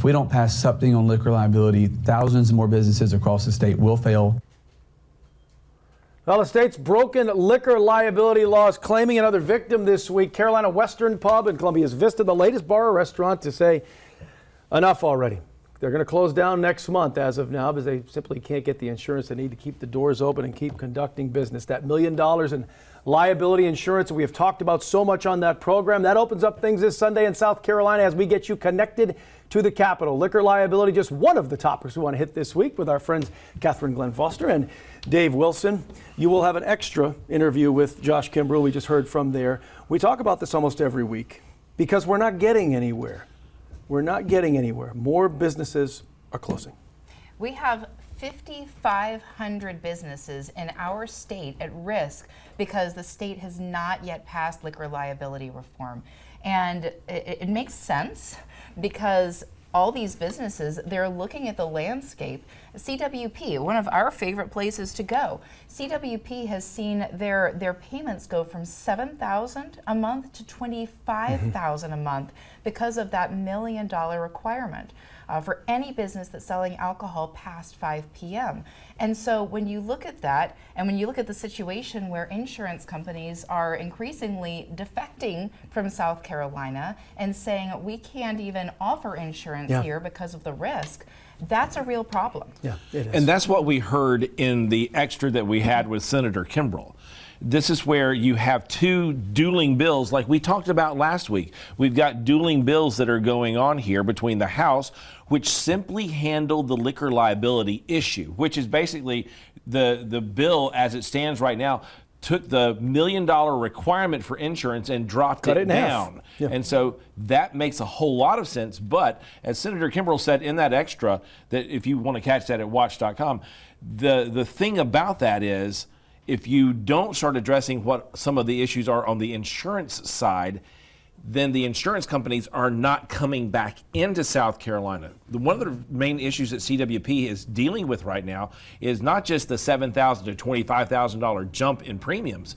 If we don't pass something on liquor liability, thousands more businesses across the state will fail. Well, the state's broken liquor liability laws claiming another victim this week. Carolina Western Pub in Columbia's Vista, the latest bar or restaurant to say enough already. They're going to close down next month as of now because they simply can't get the insurance they need to keep the doors open and keep conducting business. That $1 million in liability insurance we have talked about so much on that program, that opens up things this Sunday in South Carolina as we get you connected to the Capitol. Liquor liability, just one of the topics we want to hit this week with our friends Catherine Glenn Foster and Dave Wilson. You will have an extra interview with Josh Kimbrell we just heard from there. We talk about this almost every week because we're not getting anywhere. We're not getting anywhere. More businesses are closing. We have 5,500 businesses in our state at risk because the state has not yet passed liquor liability reform. And it makes sense because all these businesses, they're looking at the landscape. CWP, one of our favorite places to go. CWP has seen their payments go from $7,000 a month to $25,000 a month because of that $1 million requirement for any business that's selling alcohol past 5 p.m. And so when you look at that, and when you look at the situation where insurance companies are increasingly defecting from South Carolina and saying we can't even offer insurance here because of the risk, that's a real problem. Yeah, it is. And that's what we heard in the extra that we had with Senator Kimbrell. This is where you have two dueling bills like we talked about last week. We've got dueling bills that are going on here between the House, which simply handled the liquor liability issue, which is basically the bill as it stands right now, took the $1 million requirement for insurance and dropped it down. Yeah. And so that makes a whole lot of sense. But as Senator Kimbrell said in that extra, that if you want to catch that at WACH.com, the thing about that is, if you don't start addressing what some of the issues are on the insurance side, then the insurance companies are not coming back into South Carolina. One of the main issues that CWP is dealing with right now is not just the $7,000 to $25,000 jump in premiums,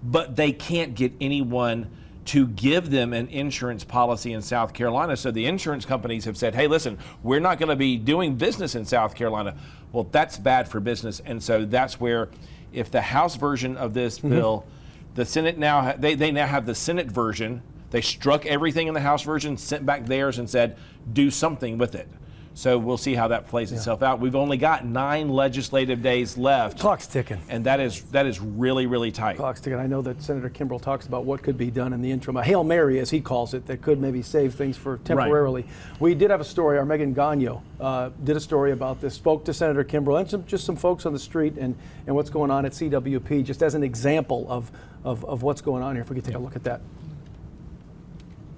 but they can't get anyone to give them an insurance policy in South Carolina. So the insurance companies have said, hey, listen, we're not going to be doing business in South Carolina. Well, that's bad for business. And so that's where, if the House version of this bill, the Senate now, they now have the Senate version. They struck everything in the House version, sent back theirs and said, do something with it. So we'll see how that plays itself out. We've only got 9 legislative days left. Clock's ticking. And that is really, really tight. Clock's ticking. I know that Senator Kimbrell talks about what could be done in the interim. A Hail Mary, as he calls it, that could maybe save things for temporarily. Right. We did have a story. Our Megan Gagno did a story about this, spoke to Senator Kimbrell and just some folks on the street and what's going on at CWP, just as an example of what's going on here. If we could take a look at that.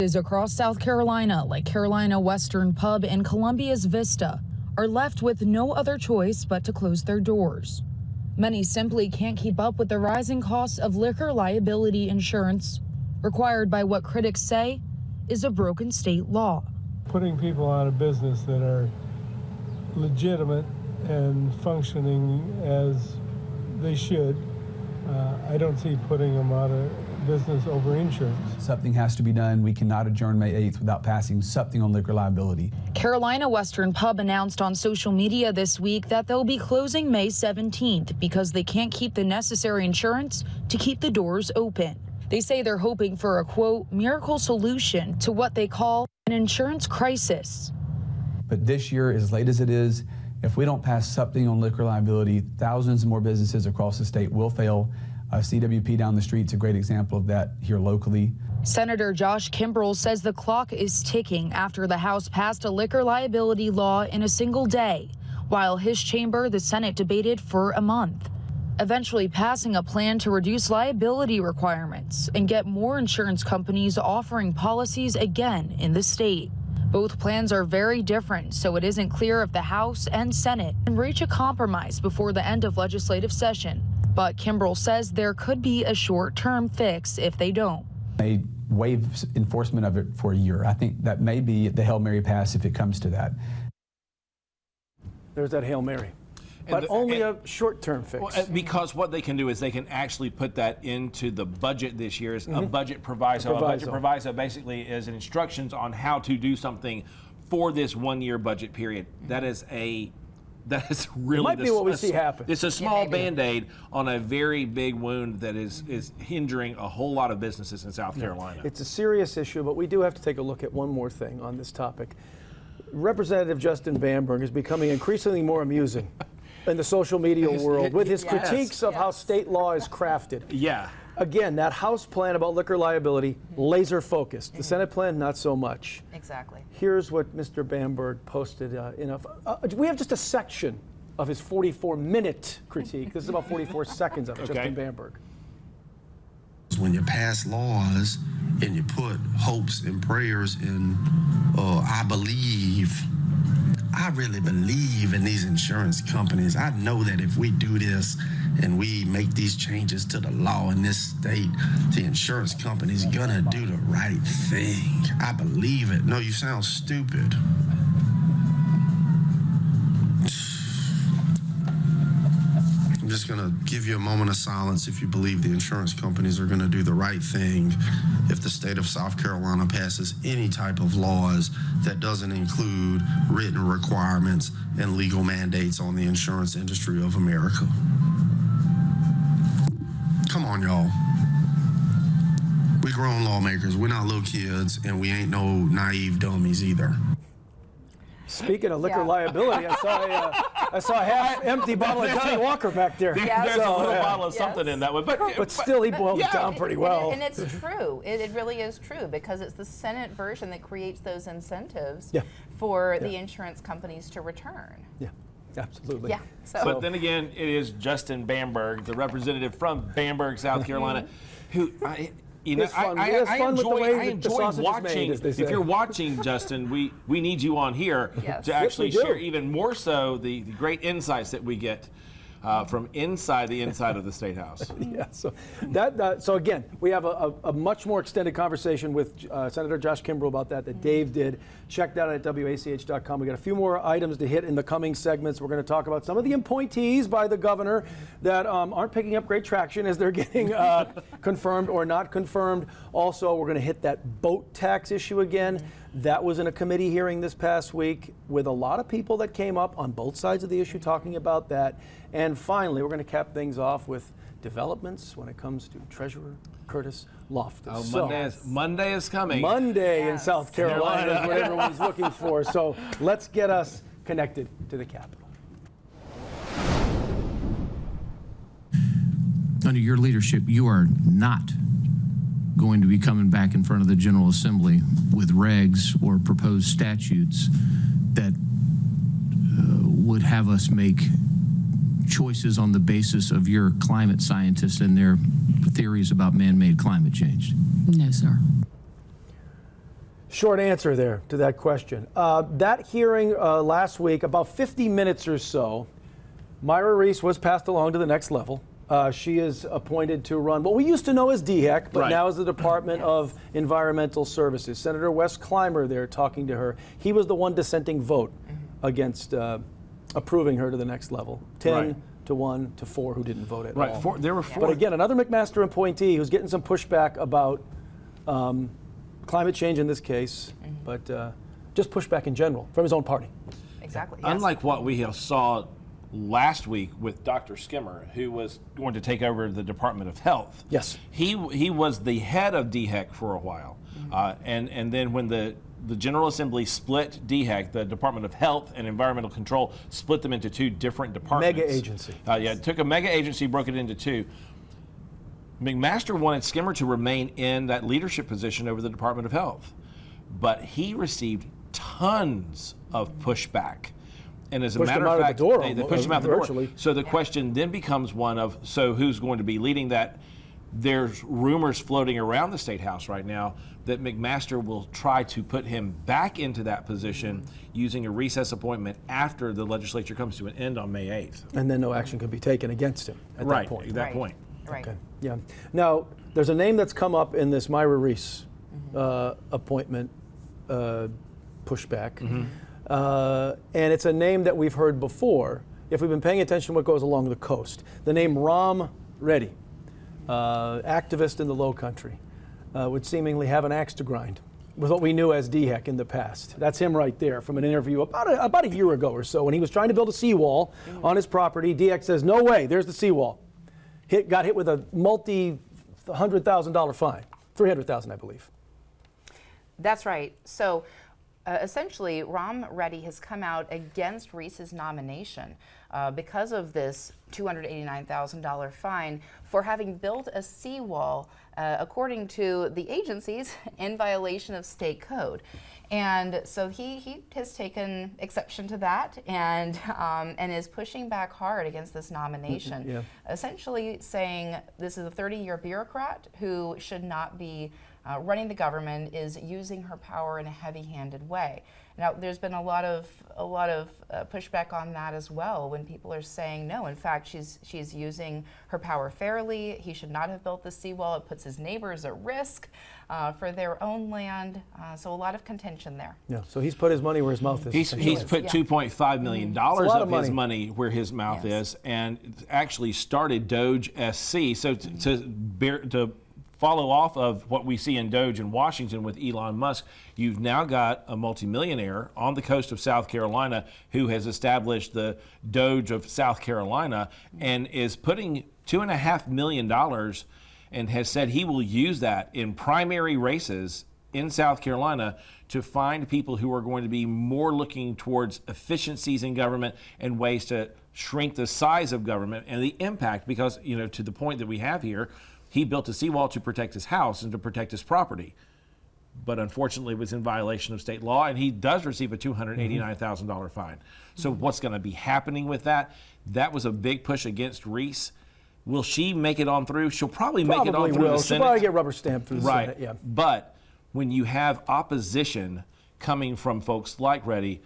Is across South Carolina, like Carolina Western Pub and Columbia's Vista, are left with no other choice but to close their doors. Many simply can't keep up with the rising costs of liquor liability insurance, required by what critics say is a broken state law. Putting people out of business that are legitimate and functioning as they should, I don't see putting them out of business over insurance. Something has to be done. We cannot adjourn May 8th without passing something on liquor liability. Carolina Western Pub announced on social media this week that they'll be closing May 17th because they can't keep the necessary insurance to keep the doors open. They say they're hoping for a, quote, miracle solution to what they call an insurance crisis. But this year, as late as it is, if we don't pass something on liquor liability, thousands more businesses across the state will fail. CWP down the street is a great example of that here locally. Senator Josh Kimbrell says the clock is ticking after the House passed a liquor liability law in a single day, while his chamber, the Senate, debated for a month, eventually passing a plan to reduce liability requirements and get more insurance companies offering policies again in the state. Both plans are very different, so it isn't clear if the House and Senate can reach a compromise before the end of legislative session. But Kimbrell says there could be a short-term fix if they don't. They waive enforcement of it for a year. I think that may be the Hail Mary pass if it comes to that. There's that Hail Mary. But only a short-term fix. Well, because what they can do is they can actually put that into the budget this year as a budget proviso. A budget proviso basically is instructions on how to do something for this 1 year budget period. That is really Might be what we see happen. It's a small maybe. Band-Aid on a very big wound that is hindering a whole lot of businesses in South Carolina. It's a serious issue, but we do have to take a look at one more thing on this topic. Representative Justin Bamberg is becoming increasingly more amusing in the social media world with his Yes. critiques of how state law is crafted. Yeah. Again, that House plan about liquor liability, laser focused. The Senate plan, not so much. Exactly. Here's what Mr. Bamberg posted we have just a section of his 44-minute critique. This is about 44 seconds of it, Justin Bamberg. When you pass laws and you put hopes and prayers in, I really believe in these insurance companies. I know that if we do this and we make these changes to the law in this state, the insurance company's gonna do the right thing. I believe it. No, you sound stupid. I'm just going to give you a moment of silence if you believe the insurance companies are going to do the right thing if the state of South Carolina passes any type of laws that doesn't include written requirements and legal mandates on the insurance industry of America. Come on, y'all. We grown lawmakers. We're not little kids, and we ain't no naive dummies either. Speaking of liquor Yeah. liability, I saw a half-empty bottle of Johnny Walker back there. There's a little bottle of Yes. something in that one. But still, he boiled it down pretty well. And it's true. It really is true because it's the Senate version that creates those incentives Yeah. for the insurance companies to return. Yeah, absolutely. Yeah. So, But then again, it is Justin Bamberg, the representative from Bamberg, South Carolina, who It's fun. It's fun with the way I that the enjoy sausage is watching. made, as they say. If you're watching, Justin, we need you on here Yes. to Yes, actually we do. share even more so the great insights that we get from inside the inside of the State House. Yeah, so so again, we have a much more extended conversation with Senator Josh Kimbrell about that Dave did. Check that out at WACH.com. We got a few more items to hit in the coming segments. We're going to talk about some of the appointees by the governor that aren't picking up great traction as they're getting confirmed or not confirmed. Also, we're going to hit that boat tax issue again. That was in a committee hearing this past week with a lot of people that came up on both sides of the issue talking about that. And finally, we're going to cap things off with developments when it comes to Treasurer Curtis Loftis. Oh, So, Monday is coming. Monday in Yes. South Carolina is what everyone's looking for. So let's get us connected to the Capitol. Under your leadership, you are not going to be coming back in front of the General Assembly with regs or proposed statutes that would have us make choices on the basis of your climate scientists and their theories about man-made climate change. No, sir. Short answer there to that question. That hearing last week, about 50 minutes or so, Myra Reese was passed along to the next level. She is appointed to run what we used to know as DHEC, but Right. now is the Department of Environmental Services. Senator Wes Clymer there talking to her. He was the one dissenting vote against approving her to the next level. 10 Right. to 1 to 4 who didn't vote at all. There were four. But again, another McMaster appointee who's getting some pushback about climate change in this case, but just pushback in general from his own party. exactly. Yes. Unlike what we saw last week with Dr. Skimmer, who was going to take over the Department of Health. Yes. He was the head of DHEC for a while. And then when the General Assembly split DHEC, the Department of Health and Environmental Control split them into two different departments. Mega agency. It took a mega agency, broke it into two. McMaster wanted Skimmer to remain in that leadership position over the Department of Health, but he received tons of pushback. And as a Pushed matter him of out of the fact, door they almost, pushed him out the door. virtually. So the question then becomes one of, so who's going to be leading that? There's rumors floating around the State House right now that McMaster will try to put him back into that position using a recess appointment after the legislature comes to an end on May 8th. And then no action can be taken against him at that point. At that Right. point. Right. Okay. Yeah. Now, there's a name that's come up in this Myra Reese appointment pushback. And it's a name that we've heard before if we've been paying attention to what goes along the coast. The name Ram Reddy, activist in the Low Country, would seemingly have an axe to grind with what we knew as DHEC in the past. That's him right there from an interview about a year ago or so when he was trying to build a seawall on his property. DHEC says, no way, there's the seawall. Got hit with a multi-$100,000 fine, $300,000 I believe. That's right. So essentially, Ron Reddy has come out against Reese's nomination because of this $289,000 fine for having built a seawall, according to the agencies, in violation of state code. And so he has taken exception to that and is pushing back hard against this nomination, essentially saying this is a 30-year bureaucrat who should not be running the government, is using her power in a heavy-handed way. Now, there's been a lot of pushback on that as well, when people are saying no. In fact, she's using her power fairly. He should not have built the seawall. It puts his neighbors at risk for their own land. So a lot lot of contention there. Yeah. So he's put his money where his mouth is. He's put $2.5 million of his money where his mouth is, and actually started Doge SC. So to follow off of what we see in Doge in Washington with Elon Musk, you've now got a multimillionaire on the coast of South Carolina who has established the Doge of South Carolina and is putting $2.5 million and has said he will use that in primary races in South Carolina to find people who are going to be more looking towards efficiencies in government and ways to shrink the size of government and the impact, because, you know, to the point that we have here, he built a seawall to protect his house and to protect his property, but unfortunately was in violation of state law, and he does receive a $289,000 fine. So what's going to be happening with that? That was a big push against Reese. Will she make it on through? She'll probably make it on through the Senate. She'll probably get rubber stamped through the Senate, yeah. But when you have opposition coming from folks like Reddy,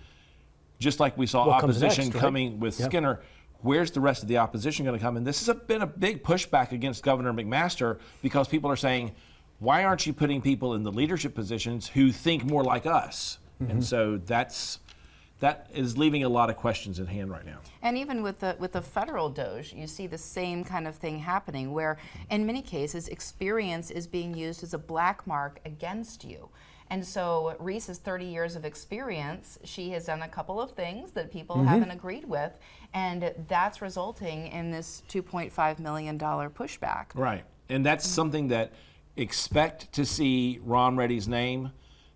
just like we saw opposition coming with Skinner, where's the rest of the opposition going to come? And this has been a big pushback against Governor McMaster, because people are saying, why aren't you putting people in the leadership positions who think more like us? And so that is leaving a lot of questions in hand right now. And even with the federal Doge, you see the same kind of thing happening, where in many cases experience is being used as a black mark against you. And so Reese's 30 years of experience, she has done a couple of things that people haven't agreed with, and that's resulting in this $2.5 million pushback. Right, and that's something that expect to see Ron Reddy's name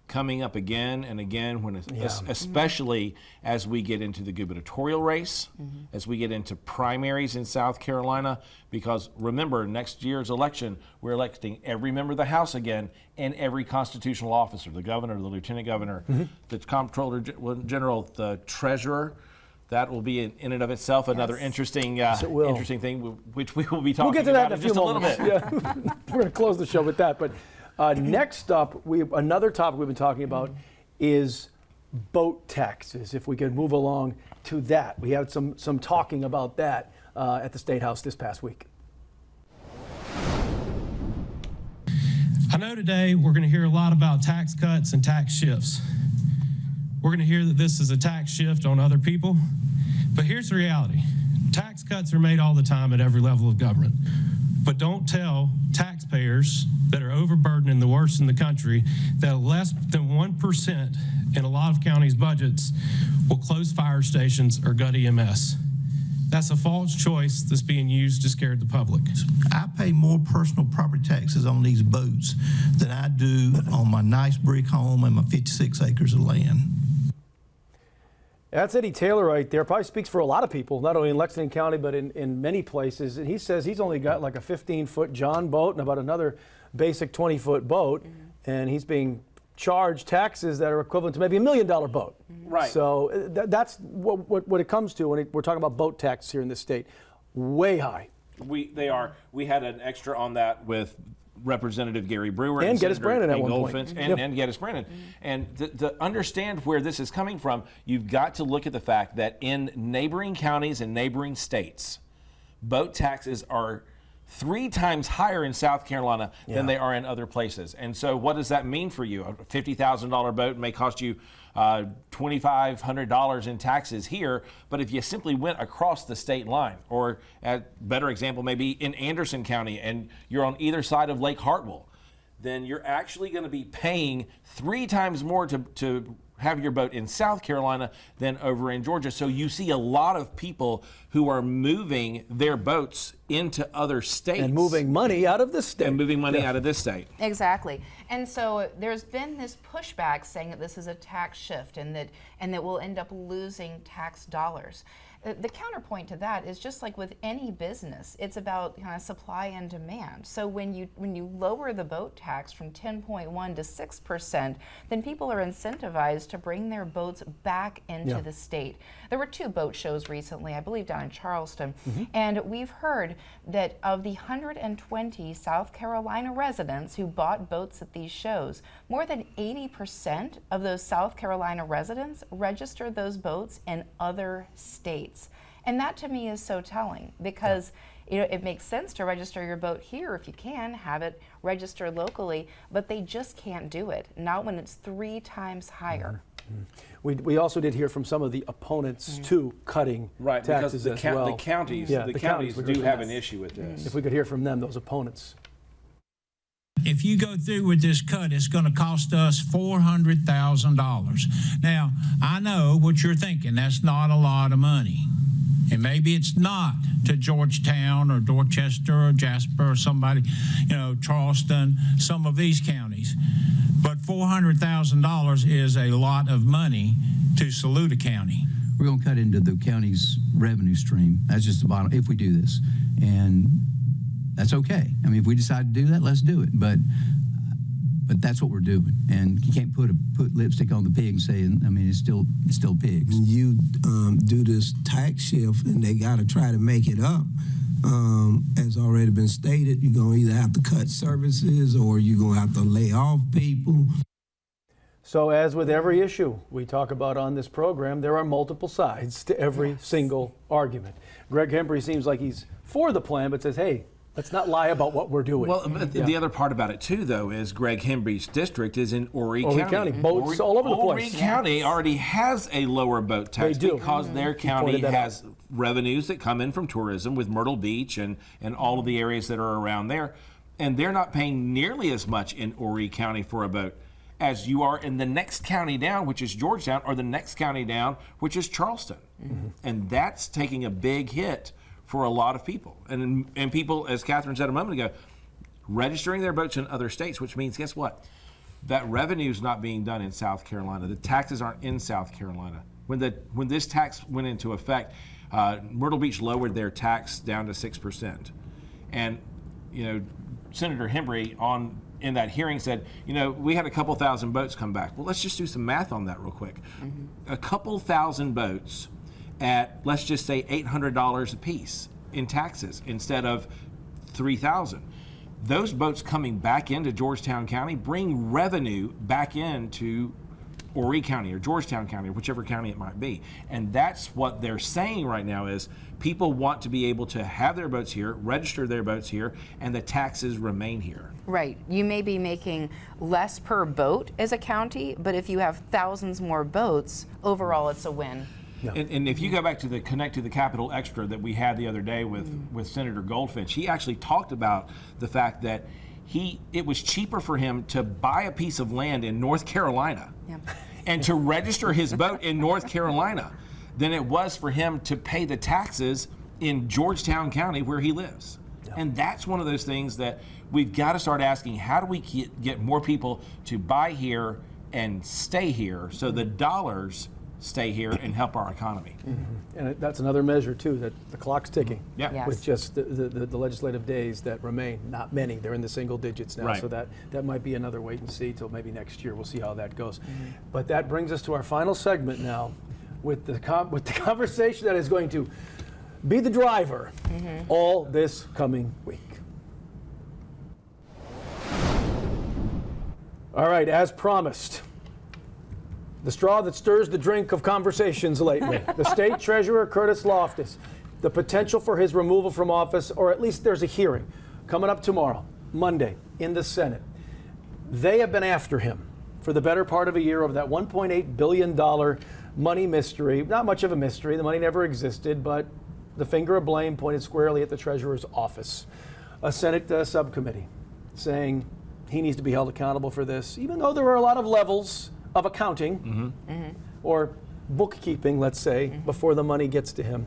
coming up again and again, when especially as we get into the gubernatorial race, as we get into primaries in South Carolina, because remember, next year's election, we're electing every member of the House again and every constitutional officer, the governor, the lieutenant governor, the comptroller general, the treasurer. That will be in and of itself another interesting thing, which we will be talking about in just a little bit. Yeah. We're going to close the show with that. But next up, another topic we've been talking about is boat taxes. If we could move along to that. We had some talking about that at the State House this past week. I know today we're going to hear a lot about tax cuts and tax shifts. We're going to hear that this is a tax shift on other people, but here's the reality. Tax cuts are made all the time at every level of government, but don't tell taxpayers that are overburdened and the worst in the country that less than 1% in a lot of counties' budgets will close fire stations or gut EMS. That's a false choice that's being used to scare the public. I pay more personal property taxes on these boats than I do on my nice brick home and my 56 acres of land. That's Eddie Taylor right there. Probably speaks for a lot of people, not only in Lexington County, but in many places. And he says he's only got like a 15-foot John boat and about another basic 20-foot boat, and he's being charged taxes that are equivalent to maybe $1 million boat. Right. So that's what it comes to when we're talking about boat tax here in this state. Way high. They are. We had an extra on that with Representative Gary Brewer and Geddes Brandon at one point. And Geddes Brandon. And to understand where this is coming from, you've got to look at the fact that in neighboring counties and neighboring states, boat taxes are 3 times higher in South Carolina than they are in other places. And so what does that mean for you? A $50,000 boat may cost you $2,500 in taxes here, but if you simply went across the state line, or a better example maybe in Anderson County and you're on either side of Lake Hartwell, then you're actually going to be paying 3 times more to have your boat in South Carolina than over in Georgia. So you see a lot of people who are moving their boats into other states. And moving money out of this state. And moving money out of this state. Exactly. And so there's been this pushback saying that this is a tax shift and that we'll end up losing tax dollars. The counterpoint to that is just like with any business, it's about kind of supply and demand. So when you lower the boat tax from 10.1 to 6%, then people are incentivized to bring their boats back into the state. There were 2 boat shows recently, I believe down in Charleston, and we've heard that of the 120 South Carolina residents who bought boats at these shows, more than 80% of those South Carolina residents registered those boats in other states. And that to me is so telling because it makes sense to register your boat here if you can, have it registered locally, but they just can't do it, not when it's 3 times higher. We also did hear from some of the opponents to cutting taxes because as well. the counties do have an issue with this. If we could hear from them, those opponents. If you go through with this cut, it's going to cost us $400,000. Now, I know what you're thinking. That's not a lot of money. And maybe it's not to Georgetown or Dorchester or Jasper or somebody, Charleston, some of these counties. But $400,000 is a lot of money to Saluda County. We're going to cut into the county's revenue stream. That's just the bottom, if we do this. And that's okay. I mean, if we decide to do that, let's do it. But that's what we're doing. And you can't put lipstick on the pig and say, I mean, it's still pigs. You do this tax shift, and they got to try to make it up. As already been stated, you're going to either have to cut services or you're going to have to lay off people. So as with every issue we talk about on this program, there are multiple sides to every single argument. Greg Hembry seems like he's for the plan, but says, hey, let's not lie about what we're doing. Well, the other part about it, too, though, is Greg Hembry's district is in Horry County. Boats all over the place. Horry County already has a lower boat tax because their county has revenues that come in from tourism with Myrtle Beach and all of the areas that are around there. And they're not paying nearly as much in Horry County for a boat as you are in the next county down, which is Georgetown, or the next county down, which is Charleston. And that's taking a big hit for a lot of people. And people, as Catherine said a moment ago, registering their boats in other states, which means, guess what? That revenue is not being done in South Carolina. The taxes aren't in South Carolina. When this tax went into effect, Myrtle Beach lowered their tax down to 6%. And, Senator Hembry in that hearing said, we had a couple thousand boats come back. Well, let's just do some math on that real quick. A couple thousand boats at, let's just say, $800 a piece in taxes instead of $3,000. Those boats coming back into Georgetown County bring revenue back into Horry County or Georgetown County or whichever county it might be. And that's what they're saying right now is people want to be able to have their boats here, register their boats here, and the taxes remain here. Right. You may be making less per boat as a county, but if you have thousands more boats, overall it's a win. Yeah. And if you go back to the Connect to the Capital Extra that we had the other day with Senator Goldfinch, he actually talked about the fact that it was cheaper for him to buy a piece of land in North Carolina and to register his boat in North Carolina than it was for him to pay the taxes in Georgetown County where he lives. Yeah. And that's one of those things that we've got to start asking, how do we get more people to buy here and stay here so the dollars stay here and help our economy? And that's another measure, too, that the clock's ticking. Yeah. Yes. With just the legislative days that remain. Not many. They're in the single digits now. Right. So that might be another wait and see till maybe next year. We'll see how that goes. But that brings us to our final segment now with the conversation that is going to be the driver all this coming week. All right, as promised, the straw that stirs the drink of conversations lately. The State Treasurer Curtis Loftis, the potential for his removal from office, or at least there's a hearing coming up tomorrow, Monday, in the Senate. They have been after him for the better part of a year over that $1.8 billion money mystery. Not much of a mystery. The money never existed, but the finger of blame pointed squarely at the Treasurer's office. A Senate subcommittee saying he needs to be held accountable for this, even though there are a lot of levels of accounting or bookkeeping, let's say, before the money gets to him.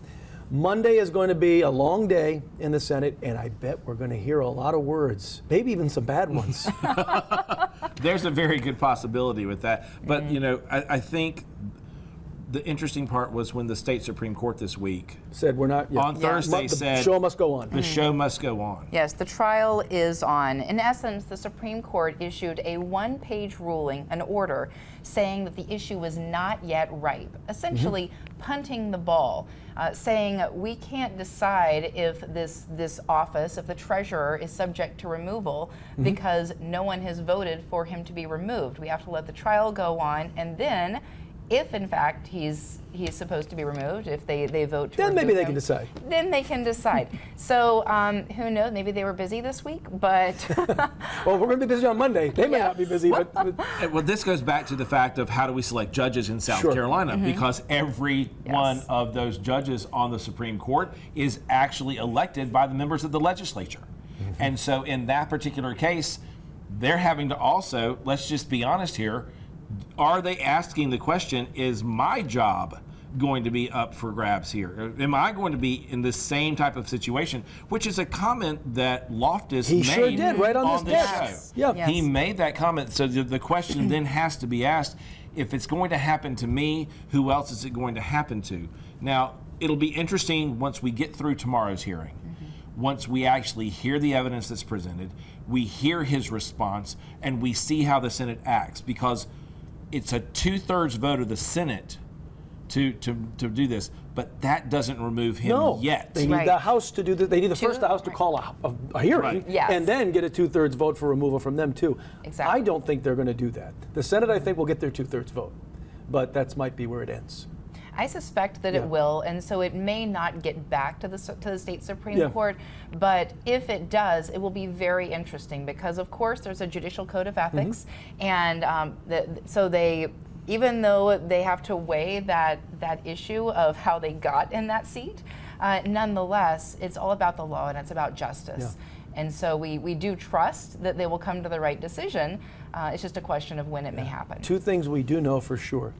Monday is going to be a long day in the Senate, and I bet we're going to hear a lot of words, maybe even some bad ones. There's a very good possibility with that. But, you know, I think the interesting part was when the state Supreme Court this week said we're not on Thursday said the show must go on. The show must go on. Yes, the trial is on. In essence, the Supreme Court issued a one-page ruling, an order, saying that the issue was not yet ripe, essentially punting the ball, saying we can't decide if this office, if the treasurer is subject to removal because no one has voted for him to be removed. We have to let the trial go on, and then if in fact he's supposed to be removed, if they vote to then remove maybe they him, can decide. Then they can decide. So who knows? Maybe they were busy this week, but well, we're going to be busy on Monday. They may not be busy, but well, this goes back to the fact of how do we select judges in South Carolina, because every one of those judges on the Supreme Court is actually elected by the members of the legislature. And so in that particular case, they're having to also, let's just be honest here, are they asking the question, is my job going to be up for grabs here? Am I going to be in the same type of situation? Which is a comment that Loftis made. He sure did, right on this desk. show. Yes. He made that comment. So the question then has to be asked, if it's going to happen to me, who else is it going to happen to? Now, it'll be interesting once we get through tomorrow's hearing. Once we actually hear the evidence that's presented, we hear his response, and we see how the Senate acts, because it's a 2/3 vote of the Senate to do this, but that doesn't remove him yet. They need the House to do that. They need first the House to call a hearing, and then get a 2/3 vote for removal from them too. Exactly. I don't think they're going to do that. The Senate, I think, will get their 2/3 vote, but that might be where it ends. I suspect that it will, and so it may not get back to the state Supreme Court, but if it does, it will be very interesting because, of course, there's a judicial code of ethics, and so they, even though they have to weigh that issue of how they got in that seat, nonetheless, it's all about the law and it's about justice. And so we do trust that they will come to the right decision. It's just a question of when it may happen. Two things we do know for sure.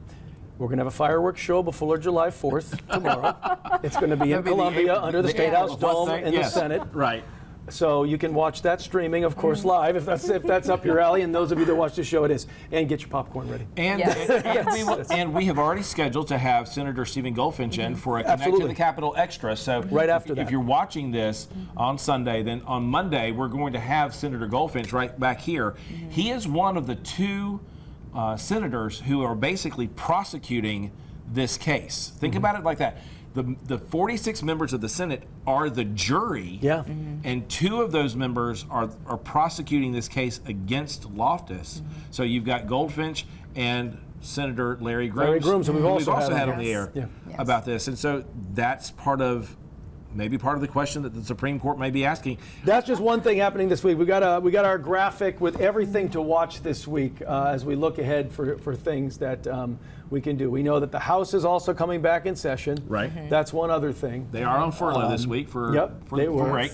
We're going to have a fireworks show before July 4th tomorrow. It's going to be in Columbia under the State House Dome in the Senate. Right. So you can watch that streaming, of course, live if that's up your alley. And those of you that watch the show, it is. And get your popcorn ready. And, and we have already scheduled to have Senator Stephen Goldfinch in for a Connect to the Capitol Extra. So right after that, if you're watching this on Sunday, then on Monday we're going to have Senator Goldfinch right back here. He is one of the two senators who are basically prosecuting this case. Think about it like that. The 46 members of the Senate are the jury, and two of those members are prosecuting this case against Loftis. So you've got Goldfinch and Senator Larry Grooms, who we've also had on the air about this. And so that's maybe part of the question that the Supreme Court may be asking. That's just one thing happening this week. We got our graphic with everything to watch this week as we look ahead for things that we can do. We know that the House is also coming back in session. Right. That's one other thing. They are on furlough this week for break.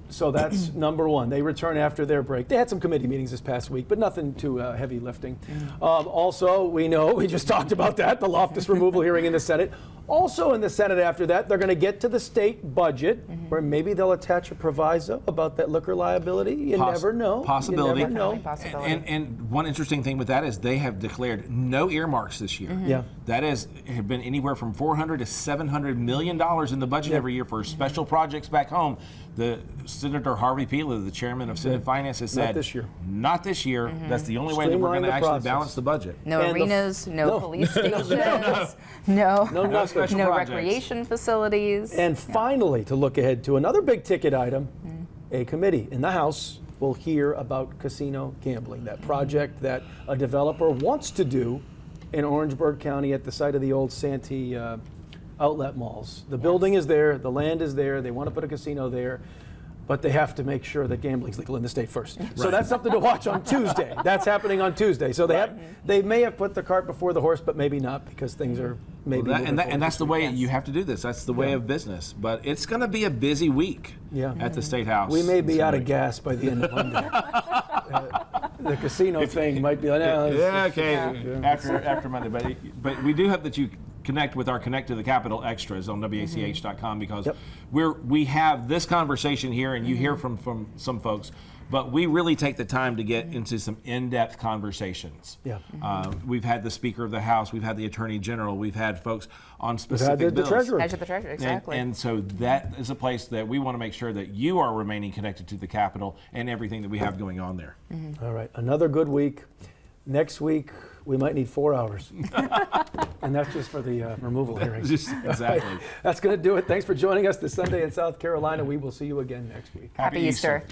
So that's number one. They return after their break. They had some committee meetings this past week, but nothing too heavy lifting. Also, we know, we just talked about that, the Loftis removal hearing in the Senate. Also in the Senate after that, they're going to get to the state budget, where maybe they'll attach a proviso about that liquor liability. You never know. Possibility. You never know. And one interesting thing with that is they have declared no earmarks this year. That has been anywhere from $400 to $700 million in the budget every year for special projects back home. The Senator Harvey Peeler, the chairman of Senate Finance, has said, not this year. Not this year. That's the only way that we're going to actually balance the budget. No arenas, no police stations, no recreation facilities. And finally, to look ahead to another big ticket item, a committee in the House will hear about casino gambling, that project that a developer wants to do in Orangeburg County at the site of the old Santee outlet malls. The building is there, the land is there, they want to put a casino there, but they have to make sure that gambling's legal in the state first. So that's something to watch on Tuesday. That's happening on Tuesday. So they may have put the cart before the horse, but maybe not, because things are maybe and that's the way you have to do this. That's the way of business. But it's going to be a busy week at the State House. We may be out of gas by the end of Monday. The casino thing might be like, no, yeah, okay, after Monday. But we do hope that you connect with our Connect to the Capitol extras on WACH.com because we have this conversation here and you hear from some folks, but we really take the time to get into some in-depth conversations. Yeah. We've had the Speaker of the House, we've had the Attorney General, we've had folks on specific the bills. Treasurer. Edge of the Treasurer, exactly. And so that is a place that we want to make sure that you are remaining connected to the Capitol and everything that we have going on there. All right, another good week. Next week, we might need 4 hours. And that's just for the removal hearings. Exactly. That's going to do it. Thanks for joining us this Sunday in South Carolina. We will see you again next week. Happy Easter.